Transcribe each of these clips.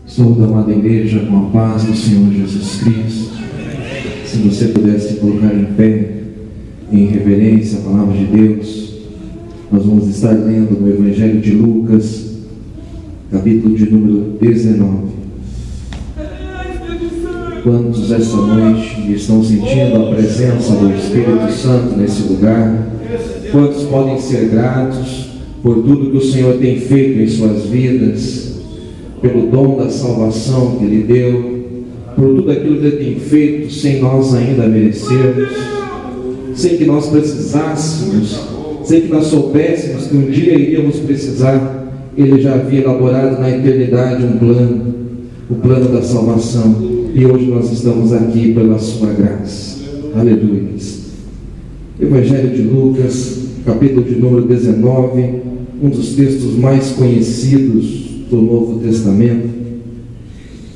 Saúde, amada igreja, com a paz do Senhor Jesus Cristo. Se você pudesse colocar em pé, em reverência à palavra de Deus, nós vamos estar lendo no Evangelho de Lucas, capítulo de número 19. Quantos esta noite estão sentindo a presença do Espírito Santo nesse lugar? Quantos podem ser gratos por tudo que o Senhor tem feito em suas vidas, pelo dom da salvação que Ele deu, por tudo aquilo que Ele tem feito sem nós ainda merecermos, sem que nós precisássemos, sem que nós soubéssemos que um dia iríamos precisar? Ele já havia elaborado na eternidade um plano, o plano da salvação, e hoje nós estamos aqui pela sua graça. Aleluia. Evangelho de Lucas, capítulo de número 19, um dos textos mais conhecidos do Novo Testamento,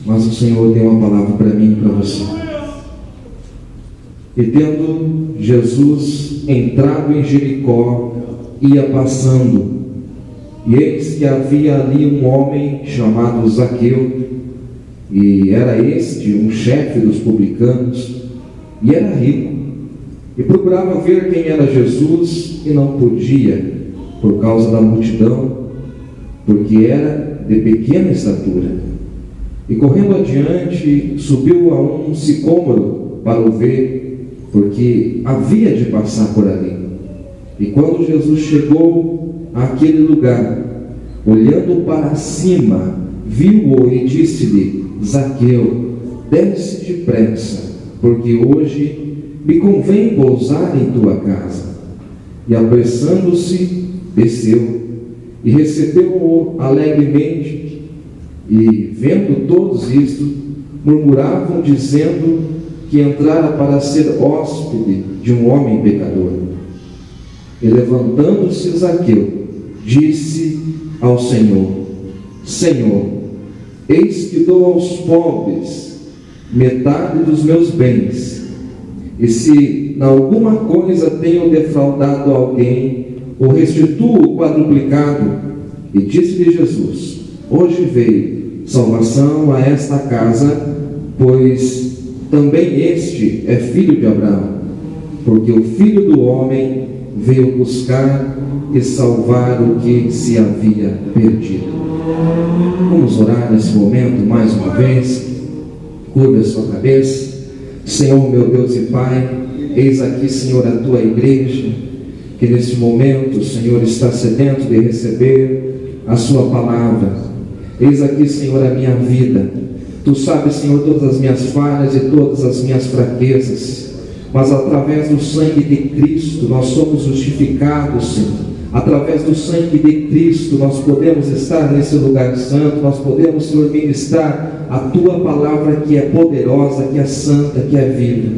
mas o Senhor tem uma palavra para mim e para você. E tendo Jesus entrado em Jericó, ia passando, e eis que havia ali um homem chamado Zaqueu, e era este um chefe dos publicanos, e era rico, e procurava ver quem era Jesus, e não podia, por causa da multidão, porque era de pequena estatura. E correndo adiante, subiu a um sicômoro para o ver, porque havia de passar por ali. E quando Jesus chegou àquele lugar, olhando para cima, viu-o e disse-lhe: Zaqueu, desce depressa, porque hoje me convém pousar em tua casa. E apressando-se, desceu, e recebeu-o alegremente. E vendo todos isto, murmuravam, dizendo que entrara para ser hóspede de um homem pecador. E levantando-se Zaqueu, disse ao Senhor: Senhor, eis que dou aos pobres metade dos meus bens, e se em alguma coisa tenho defraudado alguém, o restituo quadruplicado. E disse-lhe Jesus: hoje veio salvação a esta casa, pois também este é filho de Abraão, porque o Filho do Homem veio buscar e salvar o que se havia perdido. Vamos orar nesse momento mais uma vez. Curva a sua cabeça. Senhor, meu Deus e Pai, eis aqui, Senhor, a tua igreja, que neste momento o Senhor está sedento de receber a sua palavra. Eis aqui, Senhor, a minha vida. Tu sabes, Senhor, todas as minhas falhas e todas as minhas fraquezas, mas através do sangue de Cristo nós somos justificados, Senhor. Através do sangue de Cristo nós podemos estar nesse lugar santo, nós podemos, Senhor, ministrar a tua palavra, que é poderosa, que é santa, que é viva.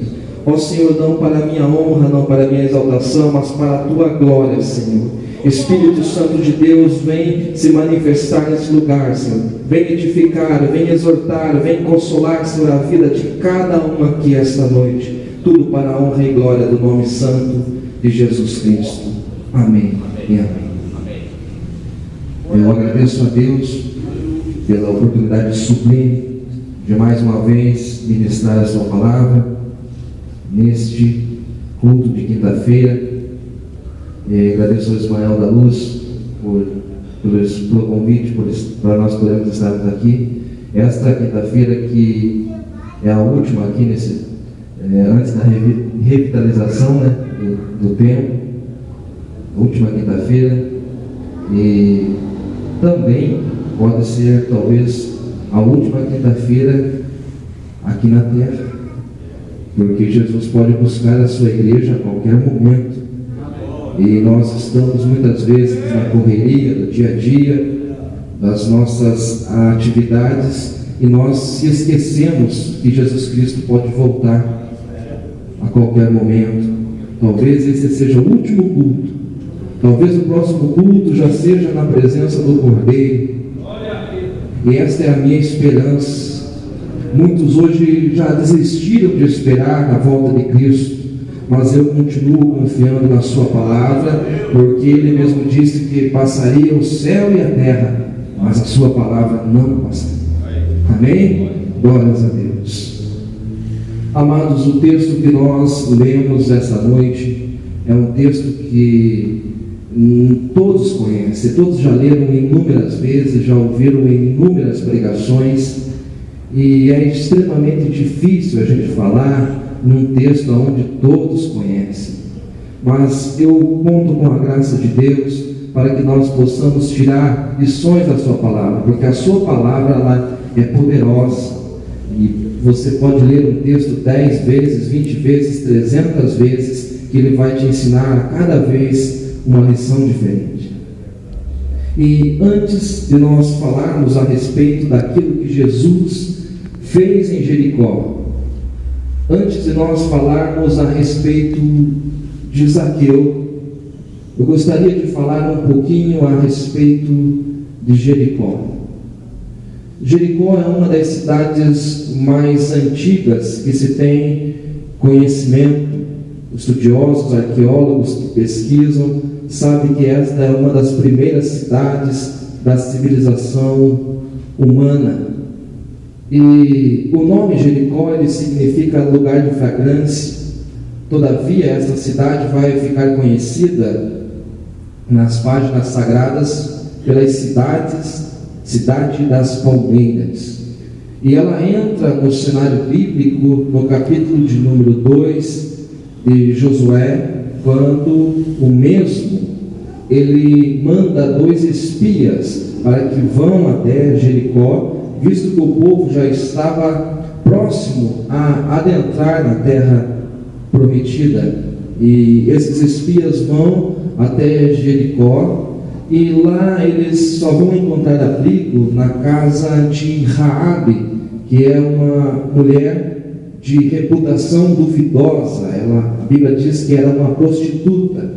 Ó Senhor, não para a minha honra, não para a minha exaltação, mas para a tua glória, Senhor. Espírito Santo de Deus, vem se manifestar nesse lugar, Senhor. Vem edificar, vem exortar, vem consolar, Senhor, a vida de cada um aqui esta noite. Tudo para a honra e glória do nome santo de Jesus Cristo. Amém e amém. Eu agradeço a Deus pela oportunidade sublime de mais uma vez ministrar a sua palavra neste culto de quinta-feira. Agradeço ao Ismael da Luz pelo convite, para nós podermos estarmos aqui esta quinta-feira, que é a última aqui antes da revitalização, né, do templo, a última quinta-feira, e também pode ser talvez a última quinta-feira aqui na terra, porque Jesus pode buscar a sua igreja a qualquer momento. E nós estamos muitas vezes na correria do dia a dia, das nossas atividades, e nós se esquecemos que Jesus Cristo pode voltar a qualquer momento. Talvez esse seja o último culto, talvez o próximo culto já seja na presença do Cordeiro, e esta é a minha esperança. Muitos hoje já desistiram de esperar a volta de Cristo, mas eu continuo confiando na sua palavra, porque Ele mesmo disse que passaria o céu e a terra, mas a sua palavra não passaria. Amém? Glórias a Deus. Amados, o texto que nós lemos essa noite é um texto que todos conhecem, todos já leram inúmeras vezes, já ouviram em inúmeras pregações, e é extremamente difícil a gente falar num texto onde todos conhecem. Mas eu conto com a graça de Deus para que nós possamos tirar lições da sua palavra, porque a sua palavra ela é poderosa, e você pode ler um texto 10 vezes, 20 vezes, 300 vezes, que ele vai te ensinar a cada vez uma lição diferente. E antes de nós falarmos a respeito daquilo que Jesus fez em Jericó, antes de nós falarmos a respeito de Zaqueu, eu gostaria de falar um pouquinho a respeito de Jericó. Jericó é uma das cidades mais antigas que se tem conhecimento. Estudiosos, arqueólogos que pesquisam, sabem que esta é uma das primeiras cidades da civilização humana. E o nome Jericó ele significa lugar de fragrância. Todavia, essa cidade vai ficar conhecida nas páginas sagradas pelas Cidade das Palmeiras. E ela entra no cenário bíblico no capítulo de número 2 de Josué, quando o mesmo ele manda 2 espias para que vão até Jericó, visto que o povo já estava próximo a adentrar na terra prometida. E esses espias vão até Jericó, e lá eles só vão encontrar abrigo na casa de Raabe, que é uma mulher de reputação duvidosa. A Bíblia diz que era uma prostituta.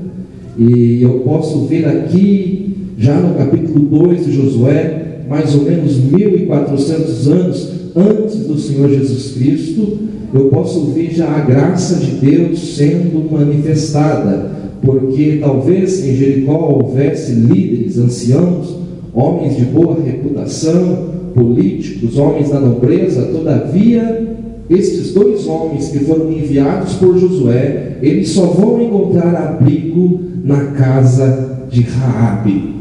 E eu posso ver aqui, já no capítulo 2 de Josué, mais ou menos 1400 anos antes do Senhor Jesus Cristo, eu posso ver já a graça de Deus sendo manifestada, porque talvez em Jericó houvesse líderes, anciãos, homens de boa reputação, políticos, homens da nobreza. Todavia, estes 2 homens que foram enviados por Josué, eles só vão encontrar abrigo na casa de Raabe.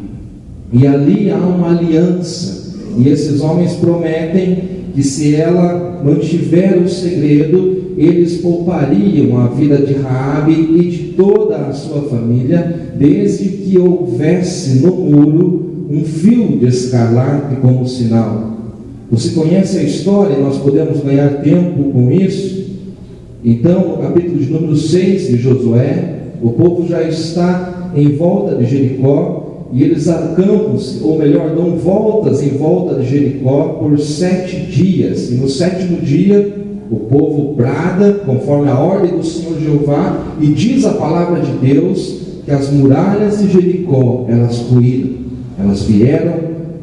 E ali há uma aliança, e esses homens prometem que se ela mantiver o segredo, eles poupariam a vida de Raabe e de toda a sua família, desde que houvesse no muro um fio de escarlate como sinal. Você conhece a história, nós podemos ganhar tempo com isso. Então, no capítulo de número 6 de Josué, o povo já está em volta de Jericó, e eles acampam-se, ou melhor, dão voltas em volta de Jericó por 7 dias. E no 7º dia, o povo brada, conforme a ordem do Senhor Jeová, e diz a palavra de Deus que as muralhas de Jericó, elas ruíram, elas vieram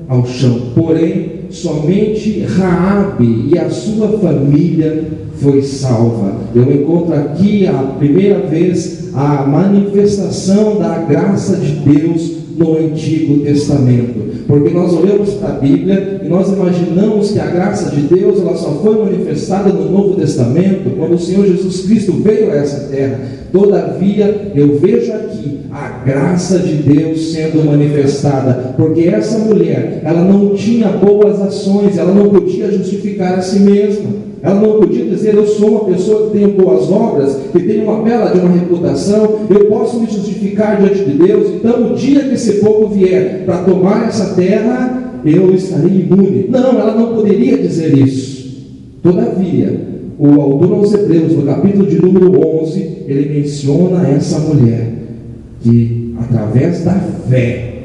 ao chão. Porém, somente Raabe e a sua família foi salva. Eu encontro aqui a primeira vez a manifestação da graça de Deus no Antigo Testamento, porque nós olhamos para a Bíblia e nós imaginamos que a graça de Deus ela só foi manifestada no Novo Testamento, quando o Senhor Jesus Cristo veio a essa terra. Todavia, eu vejo aqui a graça de Deus sendo manifestada, porque essa mulher, ela não tinha boas ações, ela não podia justificar a si mesma. Ela não podia dizer, eu sou uma pessoa que tem boas obras, que tem uma bela de uma reputação, eu posso me justificar diante de Deus. Então, o dia que esse povo vier para tomar essa terra, eu estarei imune. Não, ela não poderia dizer isso. Todavia, o autor aos Hebreus, no capítulo de número 11, ele menciona essa mulher, que através da fé,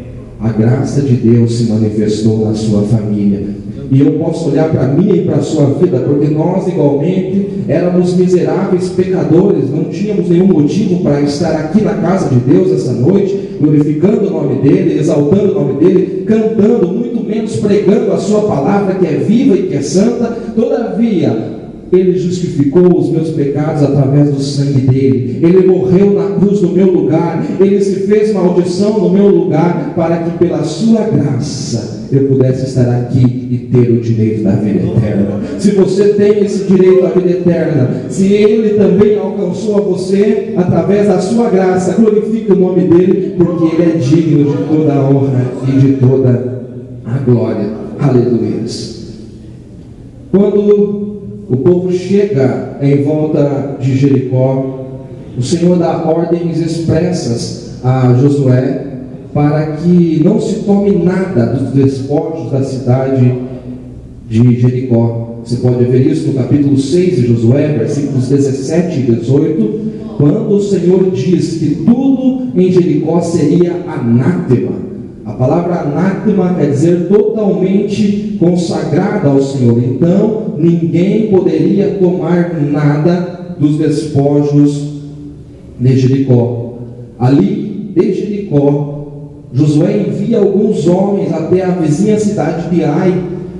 a graça de Deus se manifestou na sua família. E eu posso olhar para mim e para a sua vida, porque nós igualmente éramos miseráveis pecadores, não tínhamos nenhum motivo para estar aqui na casa de Deus essa noite, glorificando o nome dEle, exaltando o nome dEle, cantando, muito menos pregando a sua palavra que é viva e que é santa. Todavia, Ele justificou os meus pecados através do sangue dele. Ele morreu na cruz no meu lugar. Ele se fez maldição no meu lugar, para que pela sua graça eu pudesse estar aqui e ter o direito da vida eterna. Se você tem esse direito à vida eterna, se Ele também alcançou a você através da sua graça, glorifique o nome dele, porque Ele é digno de toda a honra e de toda a glória. Aleluia. Quando o povo chega em volta de Jericó, o Senhor dá ordens expressas a Josué para que não se tome nada dos despojos da cidade de Jericó. Você pode ver isso no capítulo 6 de Josué, versículos 17 e 18, quando o Senhor diz que tudo em Jericó seria anátema. A palavra anátema quer dizer totalmente consagrada ao Senhor. Então, ninguém poderia tomar nada dos despojos de Jericó. Ali, de Jericó, Josué envia alguns homens até a vizinha cidade de Ai.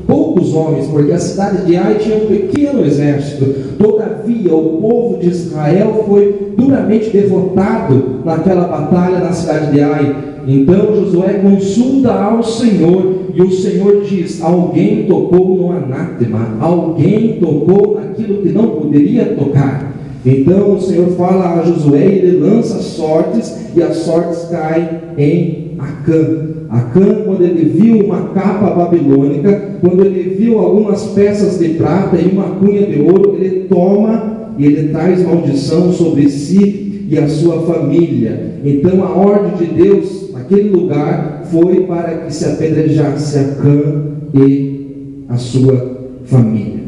Poucos homens, porque a cidade de Ai tinha um pequeno exército. Todavia, o povo de Israel foi duramente derrotado naquela batalha na cidade de Ai. Então Josué consulta ao Senhor, e o Senhor diz: alguém tocou no anátema, alguém tocou naquilo que não poderia tocar. Então o Senhor fala a Josué, e ele lança sortes, e as sortes caem em Acã. Acã, quando ele viu uma capa babilônica, quando ele viu algumas peças de prata e uma cunha de ouro, ele toma e ele traz maldição sobre si e a sua família. Então a ordem de Deus naquele lugar foi para que se apedrejasse Acã e a sua família.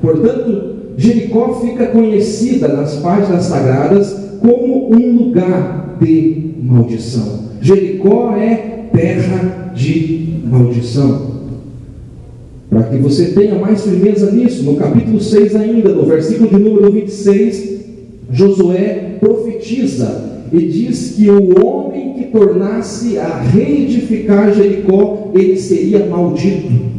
Portanto, Jericó fica conhecida nas páginas sagradas como um lugar de maldição. Jericó é terra de maldição. Para que você tenha mais firmeza nisso, no capítulo 6 ainda, no versículo de número 26, Josué profetiza e diz que o homem que tornasse a reedificar Jericó, ele seria maldito.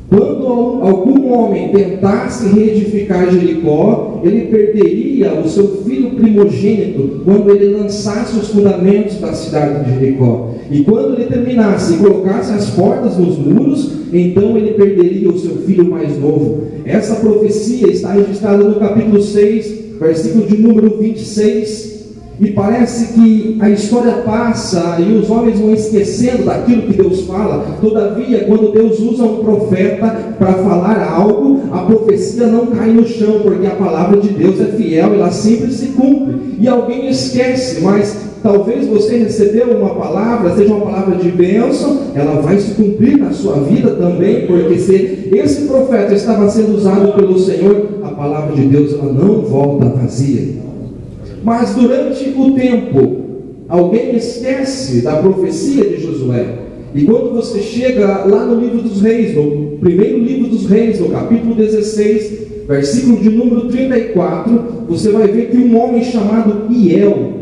Quando algum homem tentasse reedificar Jericó, ele perderia o seu filho primogênito quando ele lançasse os fundamentos da cidade de Jericó. E quando ele terminasse e colocasse as portas nos muros, então ele perderia o seu filho mais novo. Essa profecia está registrada no capítulo 6, versículo de número 26. E parece que a história passa e os homens vão esquecendo daquilo que Deus fala. Todavia, quando Deus usa um profeta para falar algo, a profecia não cai no chão, porque a palavra de Deus é fiel, ela sempre se cumpre. E alguém esquece, mas talvez você recebeu uma palavra, seja uma palavra de bênção, ela vai se cumprir na sua vida também, porque se esse profeta estava sendo usado pelo Senhor, a palavra de Deus ela não volta vazia. Mas durante o tempo, alguém esquece da profecia de Josué. E quando você chega lá no livro dos reis, no primeiro livro dos reis, no capítulo 16, versículo de número 34, você vai ver que um homem chamado Hiel,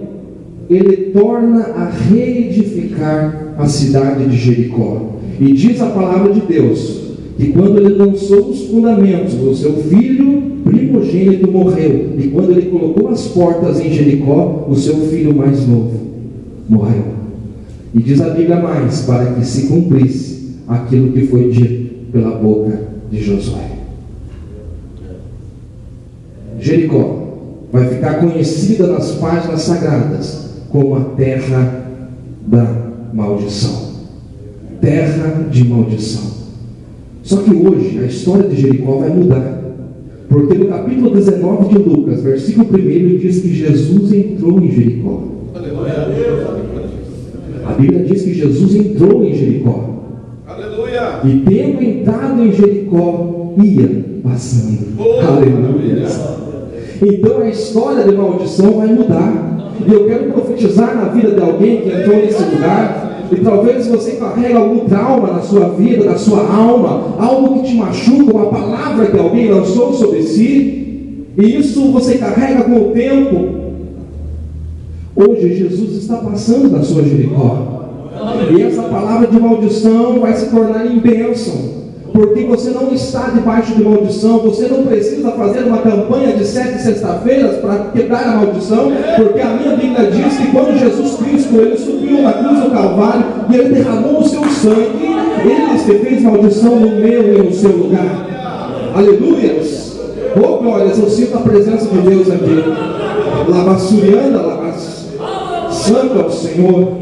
ele torna a reedificar a cidade de Jericó. E diz a palavra de Deus, que quando ele lançou os fundamentos, o seu filho primogênito morreu, e quando ele colocou as portas em Jericó, o seu filho mais novo morreu. E diz a Bíblia mais, para que se cumprisse aquilo que foi dito pela boca de Josué. Jericó vai ficar conhecida nas páginas sagradas como a terra da maldição. Terra de maldição. Só que hoje a história de Jericó vai mudar. Porque no capítulo 19 de Lucas, versículo 1, diz que Jesus entrou em Jericó. A Bíblia diz que Jesus entrou em Jericó. Aleluia. E tendo entrado em Jericó, ia passando. Aleluia. Então a história de maldição vai mudar. E eu quero profetizar na vida de alguém que entrou nesse lugar. E talvez você carregue algum trauma na sua vida, na sua alma, algo que te machuca, uma palavra que alguém lançou sobre si, e isso você carrega com o tempo. Hoje Jesus está passando na sua Jericó, e essa palavra de maldição vai se tornar em bênção. porque você não está debaixo de maldição. Você não precisa fazer uma campanha de 7 sexta-feiras para quebrar a maldição, porque a minha Bíblia diz que quando Jesus Cristo, ele subiu na cruz do Calvário e ele derramou o seu sangue, ele se fez maldição no meu e no seu lugar. Aleluias! Oh glórias, eu sinto a presença de Deus aqui. Lavassurianda, lavas, santo ao Senhor.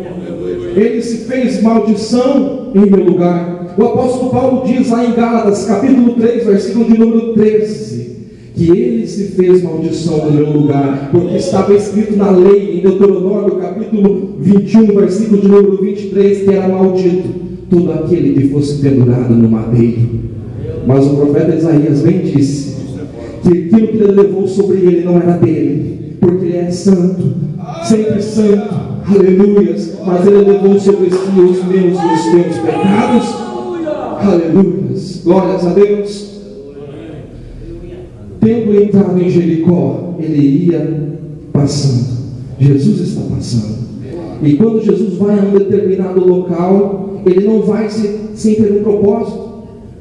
Ele se fez maldição em meu lugar. O apóstolo Paulo diz lá em Gálatas, capítulo 3, versículo de número 13, que ele se fez maldição no meu lugar, porque estava escrito na lei, em Deuteronômio, capítulo 21, versículo de número 23, que era maldito todo aquele que fosse pendurado no madeiro. Mas o profeta Isaías bem disse que aquilo que ele levou sobre ele não era dele, porque ele é santo, sempre santo, aleluias, mas ele levou sobre si os meus e os teus pecados. Aleluias, glórias a Deus. Tendo entrado em Jericó, ele ia passando. Jesus está passando. E quando Jesus vai a um determinado local, ele não vai sem ter um propósito,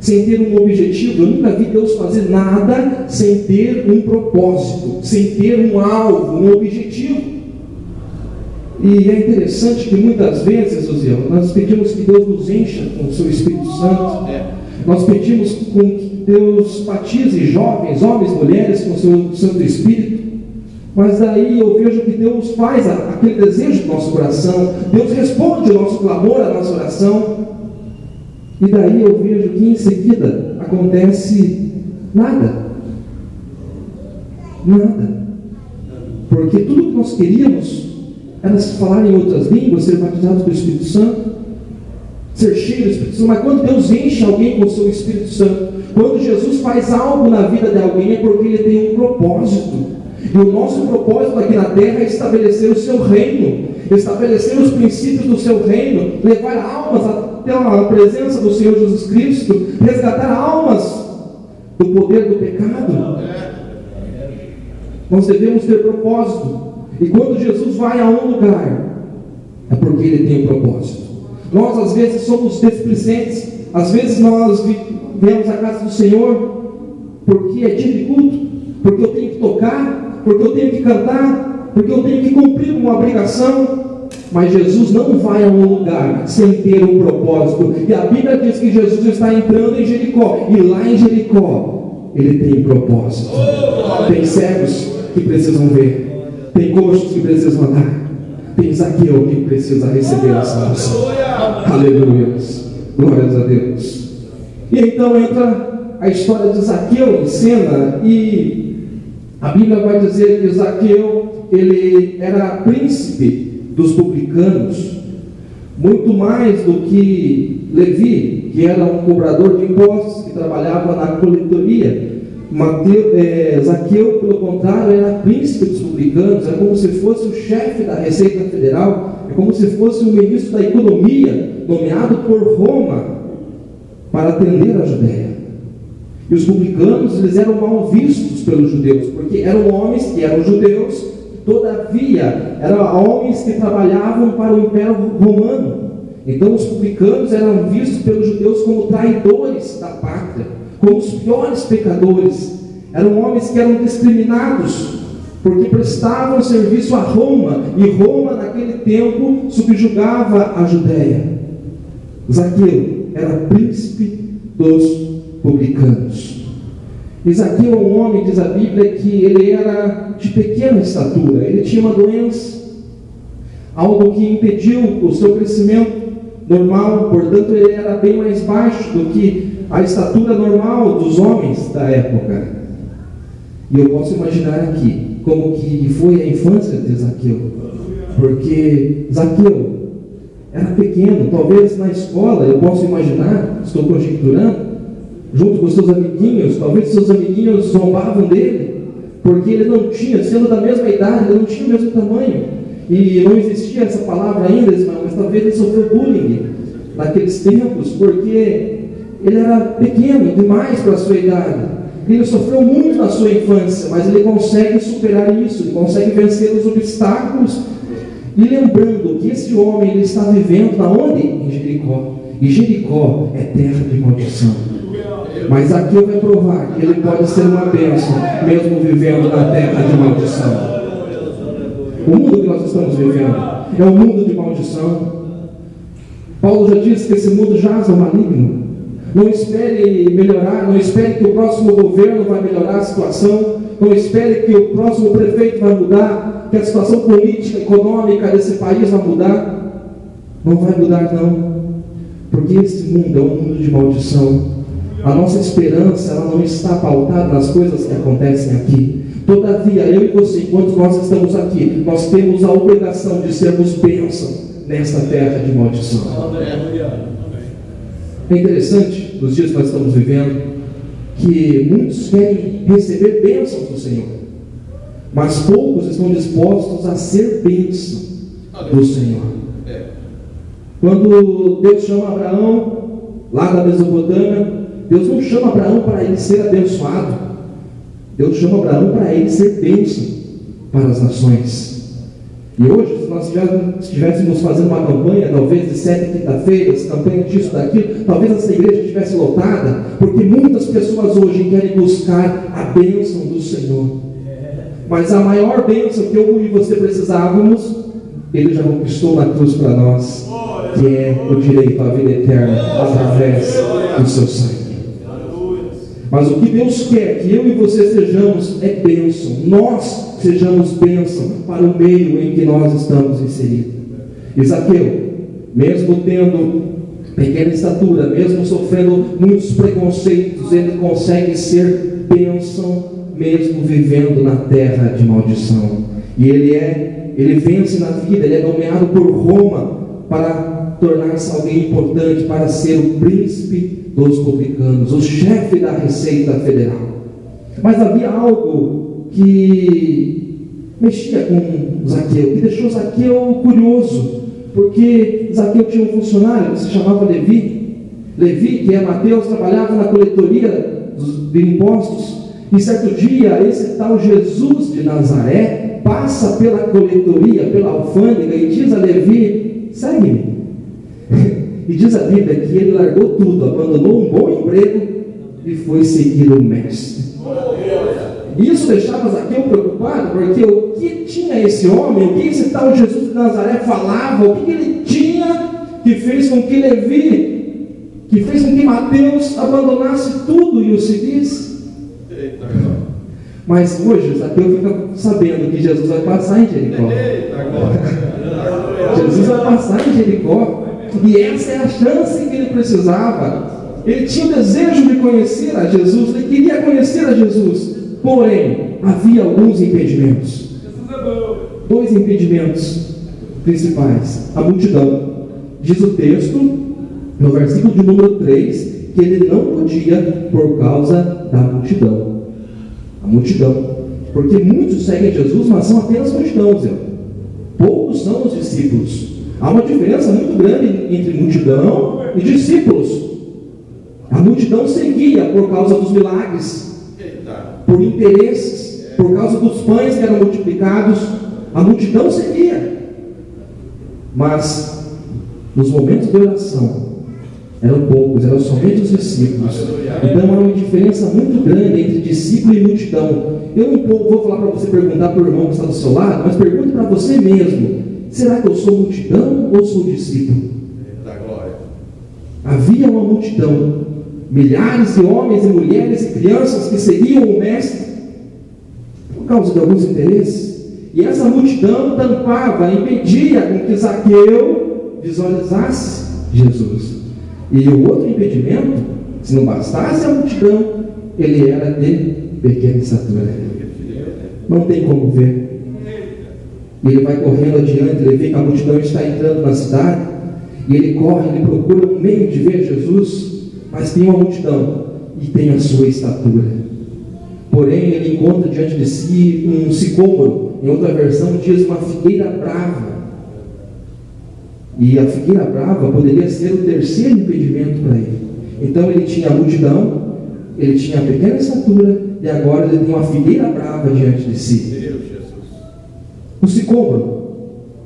sem ter um objetivo. Eu nunca vi Deus fazer nada sem ter um propósito, sem ter um alvo, um objetivo. E é interessante que muitas vezes, Osiel, nós pedimos que Deus nos encha com o seu Espírito Santo. Nós pedimos que Deus batize jovens, homens, mulheres com o seu Santo Espírito. Mas daí eu vejo que Deus faz aquele desejo do nosso coração. Deus responde o nosso clamor, a nossa oração. E daí eu vejo que em seguida acontece nada. Nada. Porque tudo que nós queríamos era falar em outras línguas, ser batizados com o Espírito Santo, ser cheio do Espírito Santo. Mas quando Deus enche alguém com o seu Espírito Santo, quando Jesus faz algo na vida de alguém, é porque ele tem um propósito. E o nosso propósito aqui na terra é estabelecer o seu reino, estabelecer os princípios do seu reino, levar almas até a presença do Senhor Jesus Cristo, resgatar almas do poder do pecado. Nós devemos ter propósito. E quando Jesus vai a um lugar, é porque ele tem um propósito. Nós às vezes somos displicentes, às vezes nós viemos à casa do Senhor porque é dia de culto, porque eu tenho que tocar, porque eu tenho que cantar, porque eu tenho que cumprir uma obrigação. Mas Jesus não vai a um lugar sem ter um propósito. E a Bíblia diz que Jesus está entrando em Jericó, e lá em Jericó ele tem propósito. Tem cegos que precisam ver, tem coxos que precisam andar, tem Zaqueu que precisa receber a salvação. Aleluia, glórias a Deus. E então entra a história de Zaqueu em cena, e a Bíblia vai dizer que Zaqueu, ele era príncipe dos publicanos, muito mais do que Levi, que era um cobrador de impostos, que trabalhava na coletoria. Zaqueu, pelo contrário, era príncipe dos publicanos, é como se fosse o chefe da Receita Federal, é como se fosse o ministro da Economia, nomeado por Roma para atender a Judéia. E os publicanos, eles eram mal vistos pelos judeus, porque eram homens que eram judeus, todavia, eram homens que trabalhavam para o Império Romano. Então os publicanos eram vistos pelos judeus como traidores da pátria, como os piores pecadores. Eram homens que eram discriminados, porque prestavam serviço a Roma, e Roma naquele tempo subjugava a Judéia. Zaqueu era príncipe dos publicanos. E Zaqueu é um homem, diz a Bíblia, que ele era de pequena estatura, ele tinha uma doença, algo que impediu o seu crescimento normal, portanto ele era bem mais baixo do que a estatura normal dos homens da época. E eu posso imaginar aqui como que foi a infância de Zaqueu, porque Zaqueu era pequeno, talvez na escola, eu posso imaginar, estou conjecturando, junto com os seus amiguinhos, talvez seus amiguinhos zombavam dele, porque ele não tinha, sendo da mesma idade, ele não tinha o mesmo tamanho, e não existia essa palavra ainda, mas talvez ele sofreu bullying naqueles tempos, porque ele era pequeno demais para a sua idade. Ele sofreu muito na sua infância, mas ele consegue superar isso, ele consegue vencer os obstáculos. E lembrando que esse homem, ele está vivendo na onde? Em Jericó. E Jericó é terra de maldição. Mas Zaqueu vai provar que ele pode ser uma bênção, mesmo vivendo na terra de maldição. O mundo que nós estamos vivendo é um mundo de maldição. Paulo já disse que esse mundo jaz no maligno. Não espere melhorar, não espere que o próximo governo vai melhorar a situação, não espere que o próximo prefeito vai mudar, que a situação política, econômica desse país vai mudar. Não vai mudar não, porque esse mundo é um mundo de maldição. A nossa esperança, ela não está pautada nas coisas que acontecem aqui. Todavia, eu e você, enquanto nós estamos aqui, nós temos a obrigação de sermos bênção nesta terra de maldição. É interessante, nos dias que nós estamos vivendo, que muitos querem receber bênçãos do Senhor, mas poucos estão dispostos a ser bênção do Senhor. Quando Deus chama Abraão, lá da Mesopotâmia, Deus não chama Abraão para ele ser abençoado. Deus chama Abraão para ele ser bênção para as nações. E hoje, se nós estivéssemos fazendo uma campanha, talvez de 7 quinta-feiras, campanha disso, daquilo, talvez essa igreja estivesse lotada, porque muitas pessoas hoje querem buscar a bênção do Senhor. Mas a maior bênção que eu e você precisávamos, Ele já conquistou na cruz para nós, que é o direito à vida eterna, através do seu sangue. Mas o que Deus quer que eu e você sejamos é bênção. Nós sejamos bênção para o meio em que nós estamos inseridos. E Zaqueu, mesmo tendo pequena estatura, mesmo sofrendo muitos preconceitos, ele consegue ser bênção mesmo vivendo na terra de maldição. E ele vence na vida, ele é nomeado por Roma para tornar-se alguém importante, para ser o príncipe dos publicanos, o chefe da Receita Federal. Mas havia algo que mexia com Zaqueu, que deixou Zaqueu curioso, porque Zaqueu tinha um funcionário que se chamava Levi. Levi, que é Mateus, trabalhava na coletoria de impostos, e certo dia esse tal Jesus de Nazaré passa pela coletoria, pela alfândega, e diz a Levi: segue-me. E diz a Bíblia que ele largou tudo, abandonou um bom emprego e foi seguir o mestre. E isso deixava Zaqueu preocupado, porque o que tinha esse homem, o que esse tal Jesus de Nazaré falava, o que ele tinha que fez com que Levi, que fez com que Mateus abandonasse tudo e o seguisse. Mas hoje Zaqueu fica sabendo que Jesus vai passar em Jericó. Jesus vai passar em Jericó. E essa é a chance que ele precisava. Ele tinha o desejo de conhecer a Jesus, ele queria conhecer a Jesus. Porém, havia alguns impedimentos. 2 impedimentos principais. A multidão. Diz o texto, no versículo de número 3, que ele não podia por causa da multidão. A multidão. Porque muitos seguem Jesus, mas são apenas multidão, Zé. Poucos são os discípulos. Há uma diferença muito grande entre multidão e discípulos. A multidão seguia por causa dos milagres, por interesses, por causa dos pães que eram multiplicados. A multidão seguia. Mas nos momentos de oração eram poucos, eram somente os discípulos. Então há uma diferença muito grande entre discípulo e multidão. Eu não vou falar para você perguntar para o irmão que está do seu lado, mas pergunte para você mesmo: será que eu sou multidão ou sou discípulo? Havia uma multidão, milhares de homens e mulheres e crianças que seguiam o mestre por causa de alguns interesses. E essa multidão tampava, impedia com que Zaqueu visualizasse Jesus. E o outro impedimento, se não bastasse a multidão, ele era de pequena estatura. Não tem como ver. E ele vai correndo adiante, ele vê que a multidão está entrando na cidade, e ele corre, ele procura um meio de ver Jesus, mas tem uma multidão, e tem a sua estatura. Porém, ele encontra diante de si um sicômoro, em outra versão diz uma figueira brava. E a figueira brava poderia ser o terceiro impedimento para ele. Então ele tinha a multidão, ele tinha a pequena estatura, e agora ele tem uma figueira brava diante de si. O sicômoro,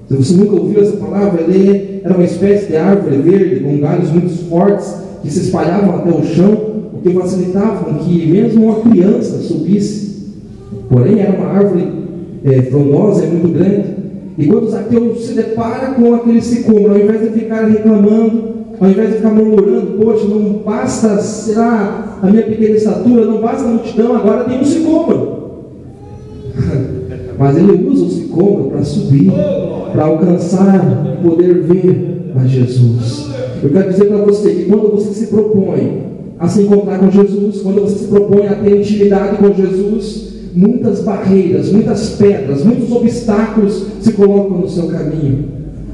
se você nunca ouviu essa palavra, ele era uma espécie de árvore verde com galhos muito fortes que se espalhavam até o chão. O que facilitavam que mesmo uma criança subisse. Porém, era uma árvore frondosa e muito grande. E quando Zaqueu se depara com aquele sicômoro, ao invés de ficar reclamando, ao invés de ficar murmurando, poxa, não basta, será a minha pequena estatura, não basta a multidão, agora tem um sicômoro. Mas ele usa o sicômoro para subir, para alcançar, poder ver a Jesus. Eu quero dizer para você que quando você se propõe a se encontrar com Jesus, quando você se propõe a ter intimidade com Jesus, muitas barreiras, muitas pedras, muitos obstáculos se colocam no seu caminho.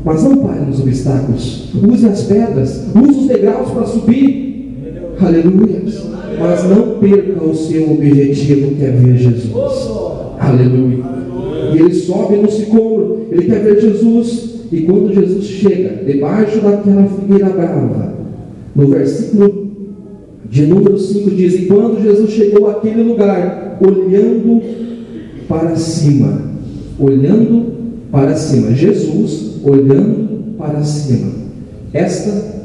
Mas não pare nos obstáculos. Use as pedras, use os degraus para subir. Aleluia. Mas não perca o seu objetivo, que é ver Jesus. Aleluia. E ele sobe no sicômoro, ele quer ver Jesus. E quando Jesus chega debaixo daquela figueira brava, no versículo de número 5 diz: e quando Jesus chegou àquele lugar, olhando para cima, Jesus olhando para cima. Esta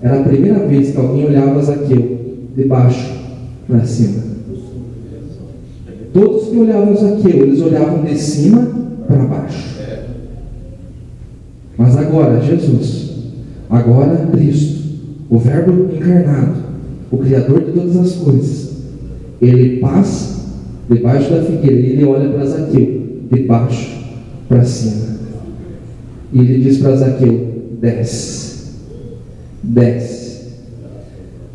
era a primeira vez que alguém olhava Zaqueu de baixo para cima. Todos que olhavam Zaqueu, eles olhavam de cima para baixo. Mas agora Jesus, agora Cristo, o Verbo encarnado, o Criador de todas as coisas, ele passa debaixo da figueira e ele olha para Zaqueu de baixo para cima. E ele diz para Zaqueu: desce, desce.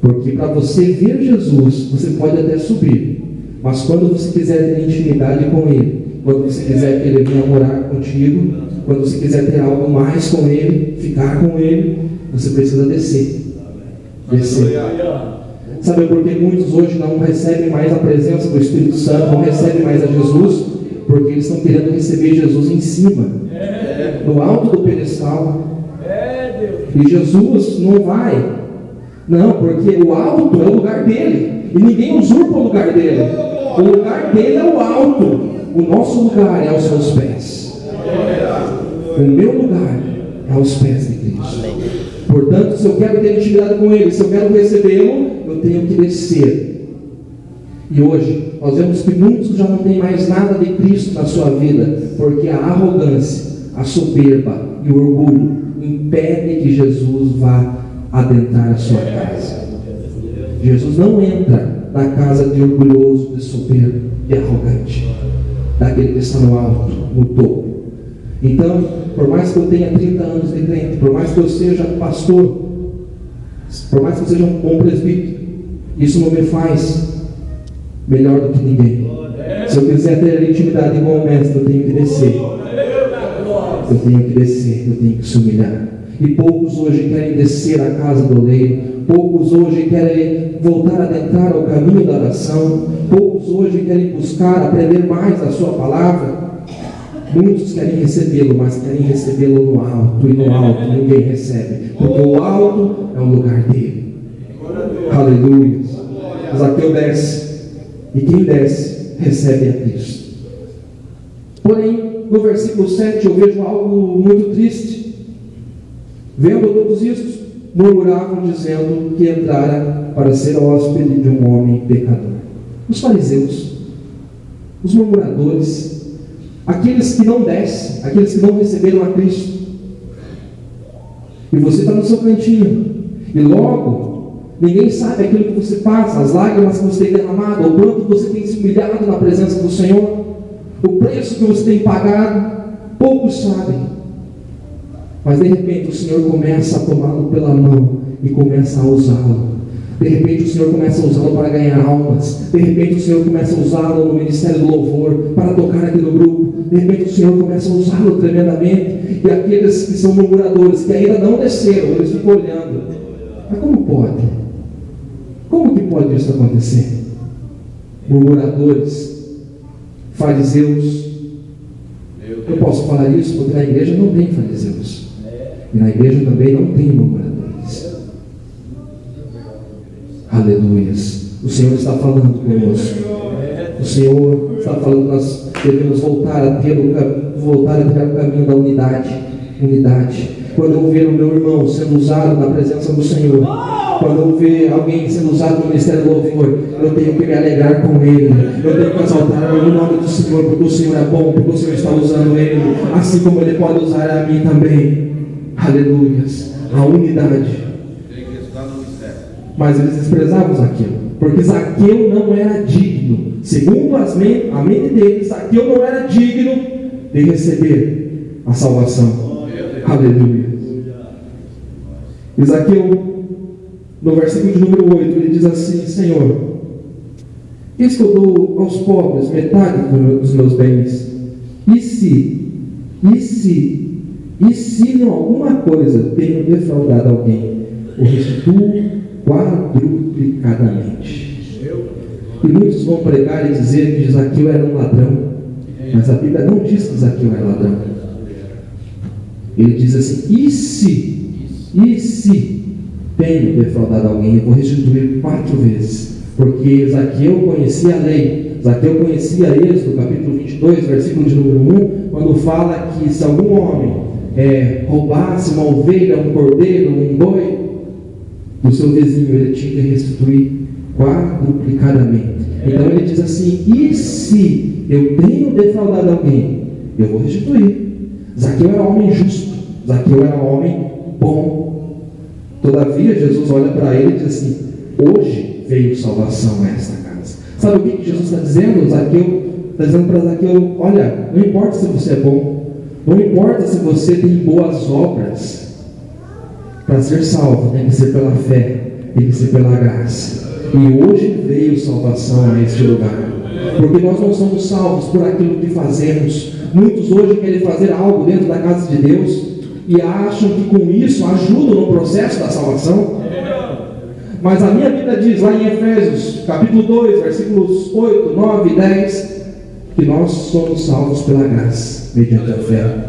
Porque para você ver Jesus, você pode até subir, mas quando você quiser ter intimidade com Ele, quando você quiser que Ele venha morar contigo, quando você quiser ter algo mais com Ele, ficar com Ele, você precisa descer. Descer. Sabe por que muitos hoje não recebem mais a presença do Espírito Santo, não recebem mais a Jesus? Porque eles estão querendo receber Jesus em cima, no alto do pedestal. E Jesus não vai. Não, porque o alto é o lugar dele, e ninguém usurpa o lugar dele. O lugar dele é o alto, o nosso lugar é aos seus pés. O meu lugar é aos pés de Cristo. Portanto, se eu quero ter intimidade com Ele, se eu quero recebê-lo, eu tenho que descer. E hoje, nós vemos que muitos já não têm mais nada de Cristo na sua vida, porque a arrogância, a soberba e o orgulho impedem que Jesus vá adentrar a sua casa. Jesus não entra na casa de orgulhoso, de soberbo, de arrogante, daquele que está no alto, no topo. Então, por mais que eu tenha 30 anos de crente, por mais que eu seja pastor, por mais que eu seja um bom presbítero, isso não me faz melhor do que ninguém. Se eu quiser ter intimidade com o mestre, eu tenho que descer. Eu tenho que descer, eu tenho que se humilhar. E poucos hoje querem descer à casa do oleiro, poucos hoje querem voltar a adentrar ao caminho da oração, poucos hoje querem buscar, aprender mais da sua palavra. Muitos querem recebê-lo, mas querem recebê-lo no alto, e no alto ninguém recebe, porque o alto é o lugar dele. Aleluia. Zaqueu desce, e quem desce recebe a Cristo. Porém, no versículo 7 eu vejo algo muito triste. Vendo todos isso, murmuravam dizendo que entrara para ser hóspede de um homem pecador. Os fariseus, os murmuradores, aqueles que não descem, aqueles que não receberam a Cristo. E você está no seu cantinho, e logo ninguém sabe aquilo que você passa, as lágrimas que você tem derramado, o quanto você tem se humilhado na presença do Senhor, o preço que você tem pagado. Poucos sabem. Mas de repente o Senhor começa a tomá-lo pela mão e começa a usá-lo. De repente o Senhor começa a usá-lo para ganhar almas. De repente o Senhor começa a usá-lo no ministério do louvor, para tocar aqui no grupo. De repente o Senhor começa a usá-lo tremendamente. E aqueles que são murmuradores, que ainda não desceram, eles ficam olhando. Mas como pode? Como que pode isso acontecer? Murmuradores, fariseus. Eu posso falar isso porque na igreja não tem fariseus. E na igreja também não tem murmuradores. Aleluias. O Senhor está falando conosco. O Senhor está falando que nós devemos voltar a ter o caminho da unidade. Quando eu ver o meu irmão sendo usado na presença do Senhor, Quando eu ver alguém sendo usado no ministério do louvor, eu tenho que me alegrar com ele. Eu tenho que exaltar o nome do Senhor, porque o Senhor é bom, porque o Senhor está usando ele, assim como ele pode usar a mim também. Aleluias. A unidade. Mas eles desprezavam Zaqueu, porque Zaqueu não era digno. Segundo a mente deles, Zaqueu não era digno de receber a salvação. Aleluia. E Zaqueu, no versículo de número 8, ele diz assim: Senhor, eis que eu dou aos pobres metade dos meus bens. E se em alguma coisa tenho defraudado alguém, o restituo quadruplicadamente. E muitos vão pregar e dizer que Zaqueu era um ladrão, mas a Bíblia não diz que Zaqueu era ladrão. Ele diz assim: e se tenho defraudado alguém, eu vou restituir 4 vezes. Porque Zaqueu conhecia a lei. Zaqueu conhecia Êxodo, capítulo 22, versículo de número 1, quando fala que se algum homem roubasse uma ovelha, um cordeiro, um boi do seu vizinho, ele tinha que restituir quadruplicadamente. Então ele diz assim: e se eu tenho defraudado alguém, eu vou restituir. Zaqueu era homem justo, Zaqueu era homem bom. Todavia Jesus olha para ele e diz assim: hoje veio salvação a esta casa. Sabe o que Jesus está dizendo? Zaqueu está dizendo para Zaqueu: olha, não importa se você é bom, não importa se você tem boas obras, para ser salvo tem que ser pela fé, tem que ser pela graça. E hoje veio salvação a este lugar, porque nós não somos salvos por aquilo que fazemos. Muitos hoje querem fazer algo dentro da casa de Deus e acham que com isso ajudam no processo da salvação. Mas a minha Bíblia diz lá em Efésios capítulo 2, versículos 8, 9 e 10, que nós somos salvos pela graça, mediante a fé.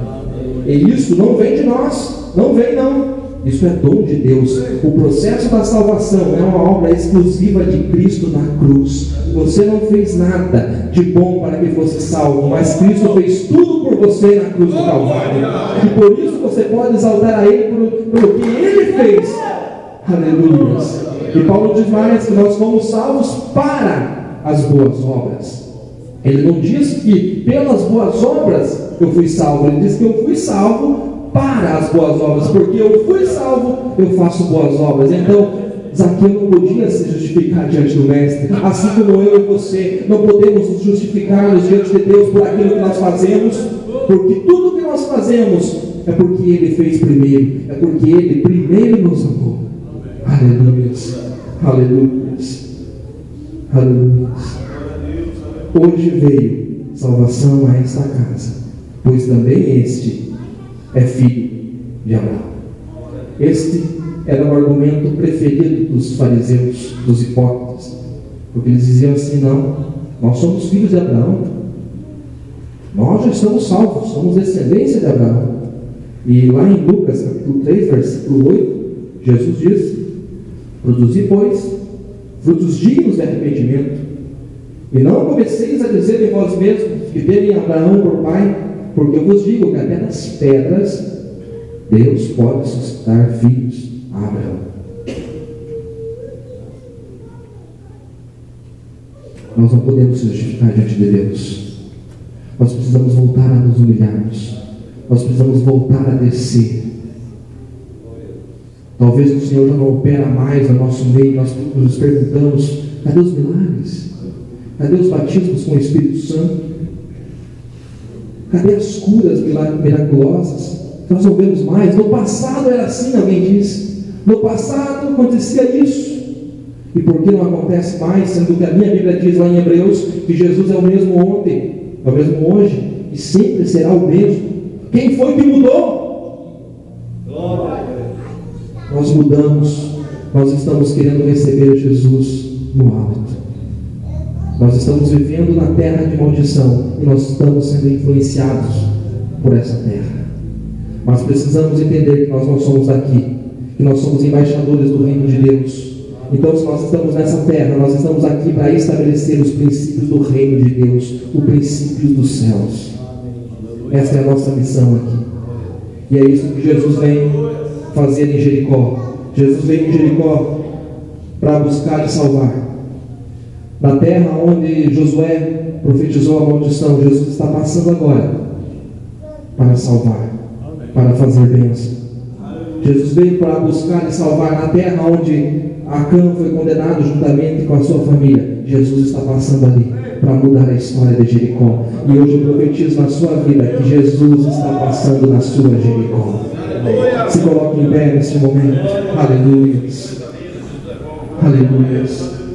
E isso não vem de nós, não vem não. Isso é dom de Deus. O processo da salvação é uma obra exclusiva de Cristo na cruz. Você não fez nada de bom para que fosse salvo, mas Cristo fez tudo por você na cruz do Calvário. E por isso você pode exaltar a Ele pelo que Ele fez. Aleluia. E Paulo diz mais que nós fomos salvos para as boas obras. Ele não diz que pelas boas obras eu fui salvo. Ele diz que eu fui salvo para as boas obras, porque eu fui salvo, eu faço boas obras. Então, Zaqueu não podia se justificar diante do Mestre, assim como eu e você não podemos justificar-nos diante de Deus por aquilo que nós fazemos, porque tudo que nós fazemos é porque Ele fez primeiro, é porque Ele primeiro nos amou. Aleluia, aleluia, aleluia. Hoje veio salvação a esta casa, pois também este é filho de Abraão. Este era o argumento preferido dos fariseus, dos hipócritas, porque eles diziam assim: não, nós somos filhos de Abraão, nós já estamos salvos, somos descendência de Abraão. E lá em Lucas capítulo 3, versículo 8, Jesus diz: produzi, pois, frutos dignos de arrependimento, e não comeceis a dizer em vós mesmos que teve Abraão por pai, porque eu vos digo que até das pedras Deus pode suscitar filhos a Abraão. Nós não podemos se justificar diante de Deus. Nós precisamos voltar a nos humilharmos. Nós precisamos voltar a descer. Talvez o Senhor já não opera mais no nosso meio. Nós nos perguntamos: cadê os milagres? Cadê os batismos com o Espírito Santo? Cadê as curas miraculosas? Nós não vemos mais. No passado era assim, alguém disse. No passado acontecia isso. E por que não acontece mais? Sendo que a minha Bíblia diz lá em Hebreus que Jesus é o mesmo ontem, é o mesmo hoje e sempre será o mesmo. Quem foi que mudou? Nós mudamos. Nós estamos querendo receber Jesus no alto. Nós estamos vivendo na terra de maldição e nós estamos sendo influenciados por essa terra. Mas precisamos entender que nós não somos daqui, que nós somos embaixadores do reino de Deus. Então, se nós estamos nessa terra, nós estamos aqui para estabelecer os princípios do reino de Deus, os princípios dos céus. Essa é a nossa missão aqui. E é isso que Jesus vem fazer em Jericó. Jesus veio em Jericó para buscar e salvar. Na terra onde Josué profetizou a maldição, Jesus está passando agora para salvar, para fazer bênção. Jesus veio para buscar e salvar na terra onde Acã foi condenado juntamente com a sua família. Jesus está passando ali para mudar a história de Jericó. E hoje eu profetizo na sua vida que Jesus está passando na sua Jericó. Se coloque em pé nesse momento. Aleluia. Aleluia.